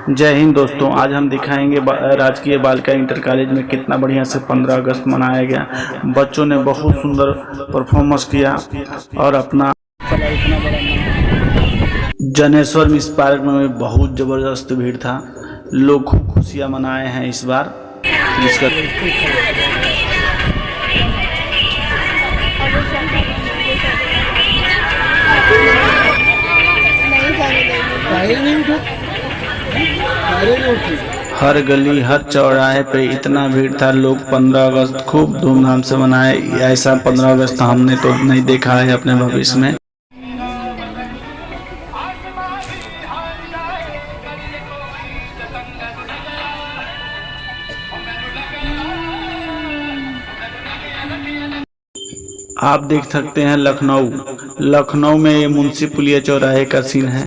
जय हिंद दोस्तों। आज हम दिखाएंगे राजकीय बालिका इंटर कॉलेज में कितना बढ़िया से 15 अगस्त मनाया गया। बच्चों ने बहुत सुंदर परफॉर्मेंस किया और अपना जनेश्वर मिस पार्क में बहुत ज़बरदस्त भीड़ था। लोग खूब खुशियाँ मनाए हैं इस बार जिसका हर गली हर चौराहे पे इतना भीड़ था। लोग 15 अगस्त खूब धूमधाम से मनाए। ऐसा 15 अगस्त हमने तो नहीं देखा है अपने भविष्य में। आप देख सकते हैं लखनऊ में ये मुंशी पुलिया चौराहे का सीन है।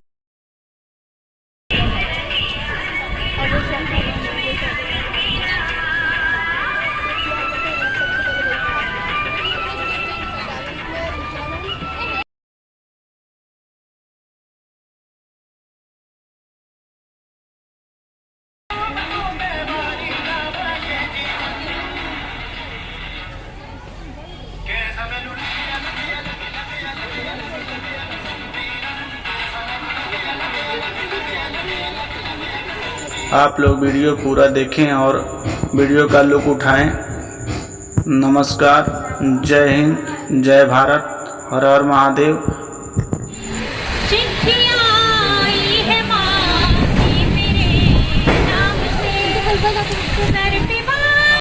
आप लोग वीडियो पूरा देखें और वीडियो का लुत्फ उठाएं। नमस्कार, जय हिंद, जय भारत, हर हर महादेव।